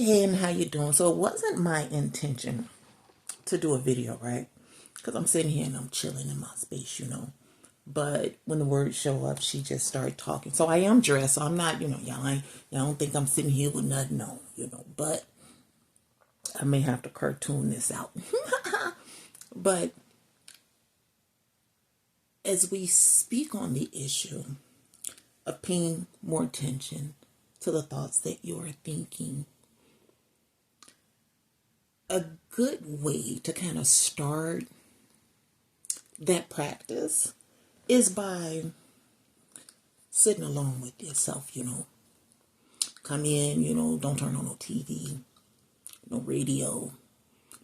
Hey, and how you doing? So it wasn't my intention to do a video, right? Because I'm sitting here and I'm chilling in my space. But when the words show up, she just started talking. So I am dressed. So I'm not, y'all don't think I'm sitting here with nothing on. But I may have to cartoon this out. But as we speak on the issue of paying more attention to the thoughts that you're thinking, a good way to kind of start that practice is by sitting alone with yourself. Come in, don't turn on no TV, no radio.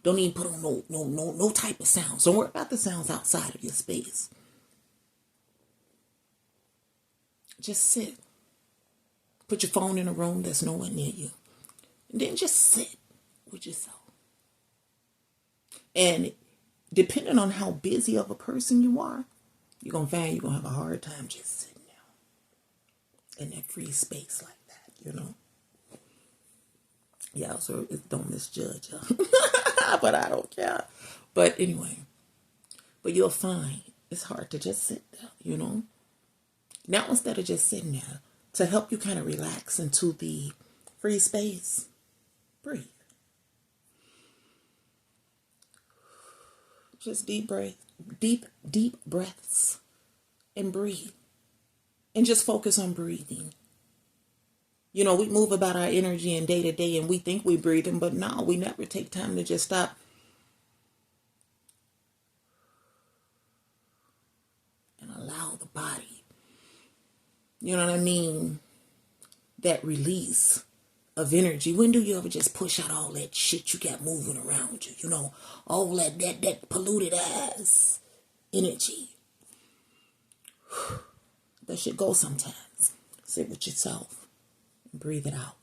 Don't even put on no type of sounds. Don't worry about the sounds outside of your space. Just sit. Put your phone in a room that's nowhere near you. And then just sit with yourself. And depending on how busy of a person you are, you're going to find you're going to have a hard time just sitting there in that free space like that. Yeah, so don't misjudge her. But I don't care. But anyway, but you'll find it's hard to just sit there. Now, instead of just sitting there, to help you kind of relax into the free space, breathe. Just deep breaths and breathe. And just focus on breathing. We move about our energy in day to day and we think we're breathing, but no, we never take time to just stop and allow the body, you know what I mean, that release of energy. When do you ever just push out all that shit you got moving around you? All that polluted ass energy. That should go sometimes. Sit with yourself and breathe it out.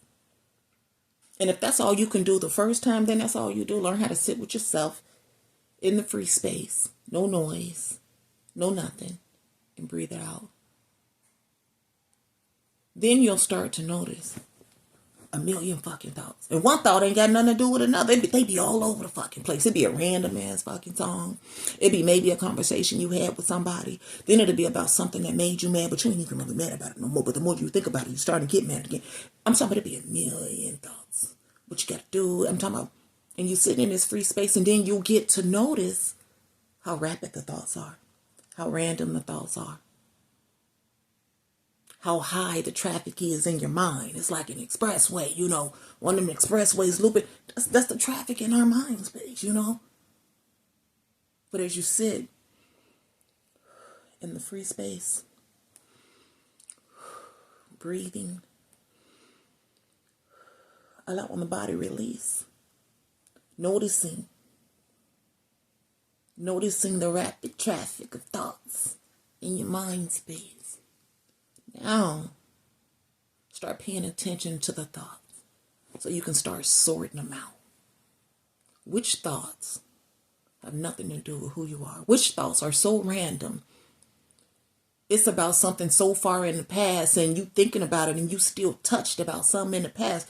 And if that's all you can do the first time, then that's all you do. Learn how to sit with yourself in the free space. No noise, no nothing, and breathe it out. Then you'll start to notice a million fucking thoughts. And one thought ain't got nothing to do with another. They be all over the fucking place. It'd be a random ass fucking song. It'd be maybe a conversation you had with somebody. Then it'll be about something that made you mad, but you ain't even really mad about it no more. But the more you think about it, you start to get mad again. I'm talking about it'd be a million thoughts. What you got to do, I'm talking about, and you sit in this free space and then you'll get to notice how rapid the thoughts are. How random the thoughts are. How high the traffic is in your mind. It's like an expressway, one of them expressways looping. That's the traffic in our mind space, But as you sit in the free space, breathing, allowing the body release, noticing the rapid traffic of thoughts in your mind space. Now, start paying attention to the thoughts so you can start sorting them out. Which thoughts have nothing to do with who you are? Which thoughts are so random? It's about something so far in the past and you thinking about it and you still touched about something in the past.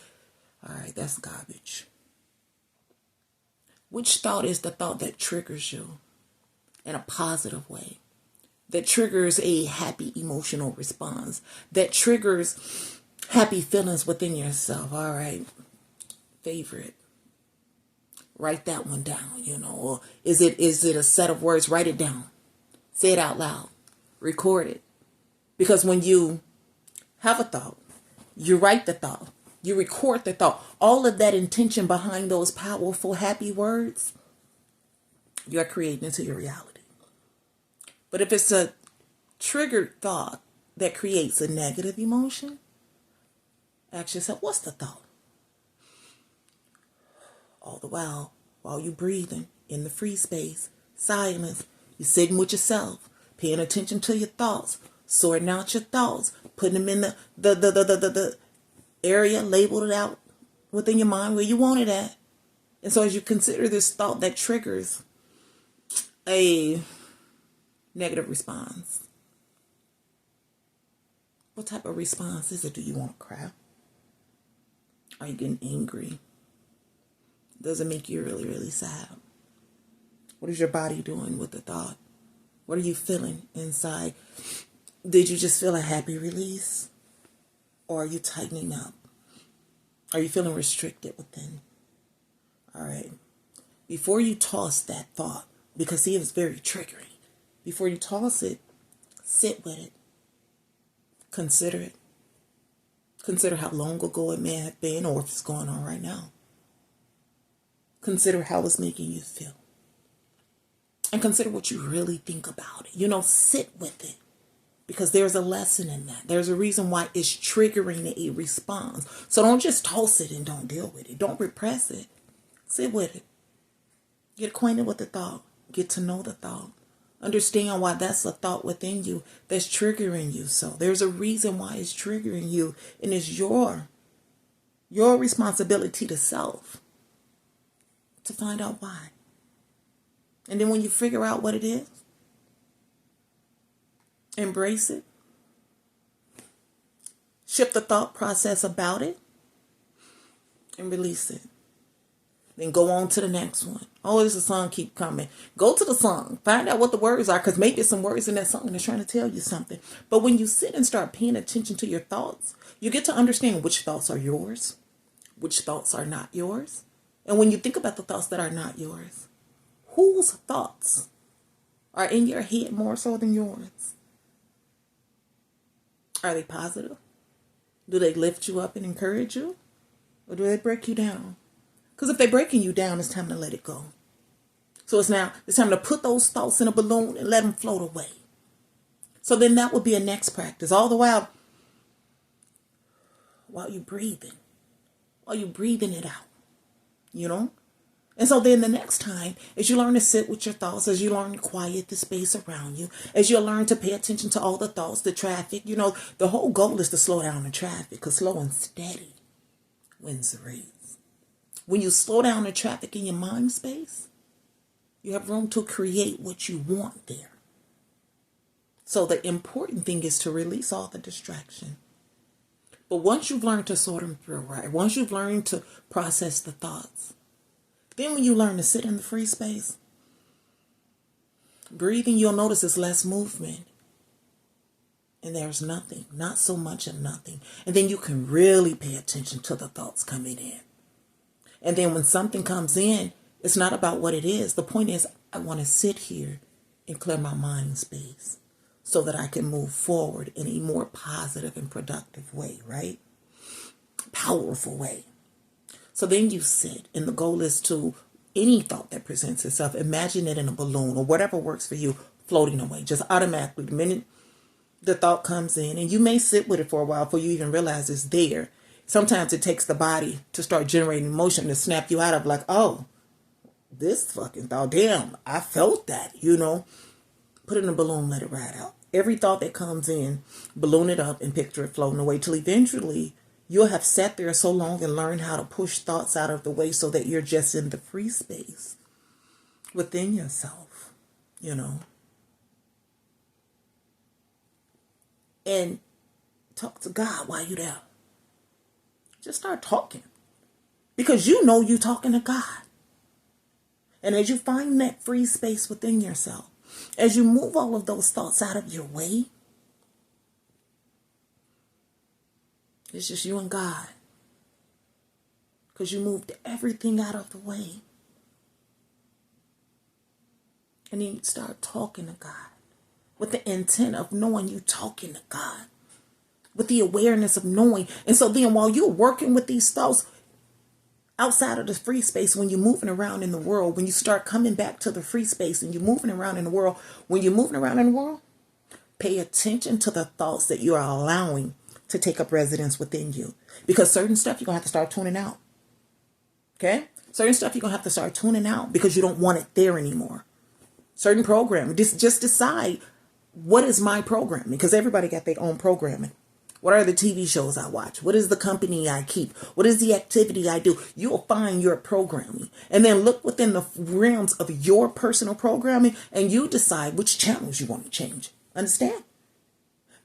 All right, that's garbage. Which thought is the thought that triggers you in a positive way? That triggers a happy emotional response. That triggers happy feelings within yourself. All right. Favorite. Write that one down, Or is it a set of words? Write it down. Say it out loud. Record it. Because when you have a thought, you write the thought. You record the thought. All of that intention behind those powerful, happy words, you're creating into your reality. But if it's a triggered thought that creates a negative emotion, ask yourself, what's the thought? All the while you're breathing in the free space, silence, you're sitting with yourself, paying attention to your thoughts, sorting out your thoughts, putting them in the area, labeled it out within your mind where you want it at. And so as you consider this thought that triggers a negative response, what type of response is it? Do you want to cry? Are you getting angry? Does it make you really, really sad? What is your body doing with the thought? What are you feeling inside? Did you just feel a happy release? Or are you tightening up? Are you feeling restricted within? All right. Before you toss that thought, because see, it's very triggering. Before you toss it, sit with it. Consider it. Consider how long ago it may have been or if it's going on right now. Consider how it's making you feel. And consider what you really think about it. Sit with it. Because there's a lesson in that. There's a reason why it's triggering a response. So don't just toss it and don't deal with it. Don't repress it. Sit with it. Get acquainted with the thought. Get to know the thought. Understand why that's a thought within you that's triggering you. So there's a reason why it's triggering you. And it's your responsibility to self to find out why. And then when you figure out what it is, embrace it. Shift the thought process about it and release it. Then go on to the next one. Oh, there's a song keep coming. Go to the song. Find out what the words are, because maybe some words in that song that's trying to tell you something. But when you sit and start paying attention to your thoughts, you get to understand which thoughts are yours, which thoughts are not yours. And when you think about the thoughts that are not yours, whose thoughts are in your head more so than yours? Are they positive? Do they lift you up and encourage you? Or do they break you down? Because if they're breaking you down, it's time to let it go. So it's time to put those thoughts in a balloon and let them float away. So then that would be a next practice. All the while you're breathing. While you're breathing it out. And so then the next time, as you learn to sit with your thoughts, as you learn to quiet the space around you, as you learn to pay attention to all the thoughts, the traffic, the whole goal is to slow down the traffic, because slow and steady wins the race. When you slow down the traffic in your mind space, you have room to create what you want there. So the important thing is to release all the distraction. But once you've learned to sort them through, right? Once you've learned to process the thoughts, then when you learn to sit in the free space, breathing, you'll notice there's less movement. And there's nothing, not so much of nothing. And then you can really pay attention to the thoughts coming in. And then when something comes in, it's not about what it is. The point is, I want to sit here and clear my mind space so that I can move forward in a more positive and productive way, right? Powerful way. So then you sit, and the goal is to, any thought that presents itself, imagine it in a balloon or whatever works for you, floating away, just automatically. The minute the thought comes in, and you may sit with it for a while before you even realize it's there. Sometimes it takes the body to start generating emotion to snap you out of, like, oh, this fucking thought, damn, I felt that, Put it in a balloon, let it ride out. Every thought that comes in, balloon it up and picture it floating away till eventually you'll have sat there so long and learned how to push thoughts out of the way so that you're just in the free space within yourself, And talk to God while you're there. Just start talking. Because you're talking to God. And as you find that free space within yourself, as you move all of those thoughts out of your way, it's just you and God. Because you moved everything out of the way. And then you start talking to God with the intent of knowing you talking to God. With the awareness of knowing. And so then while you're working with these thoughts outside of the free space, when you're moving around in the world, when you start coming back to the free space and you're moving around in the world, when you're moving around in the world, pay attention to the thoughts that you are allowing to take up residence within you. Because certain stuff you're going to have to start tuning out. Okay? Certain stuff you're going to have to start tuning out because you don't want it there anymore. Certain programming. Just decide, what is my programming? Because everybody got their own programming. What are the TV shows I watch? What is the company I keep? What is the activity I do? You'll find your programming. And then look within the realms of your personal programming and you decide which channels you want to change. Understand?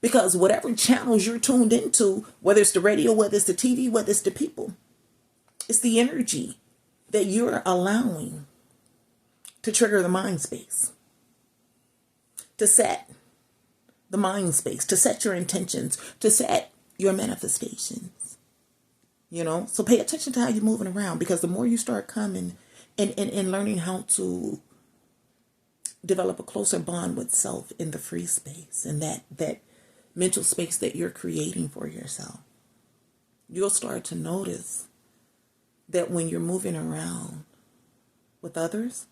Because whatever channels you're tuned into, whether it's the radio, whether it's the TV, whether it's the people, it's the energy that you're allowing to trigger the mind space, to set the mind space, to set your intentions, to set your manifestations. So pay attention to how you're moving around, because the more you start coming and learning how to develop a closer bond with self in the free space and that mental space that you're creating for yourself, you'll start to notice that when you're moving around with others,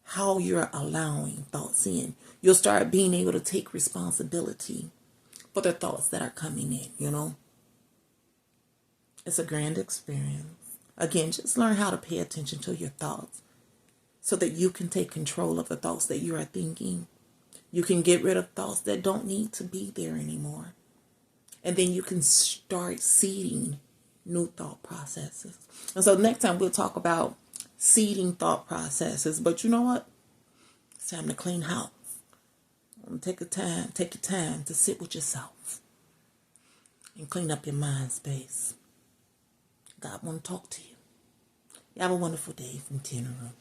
how you're allowing thoughts in. You'll start being able to take responsibility for the thoughts that are coming in. It's a grand experience. Again, just learn how to pay attention to your thoughts so that you can take control of the thoughts that you are thinking. You can get rid of thoughts that don't need to be there anymore. And then you can start seeding new thought processes. And so next time we'll talk about seeding thought processes. But you know what? It's time to clean house. Take your time to sit with yourself and clean up your mind space. God want to talk to you. You have a wonderful day from Tina Room.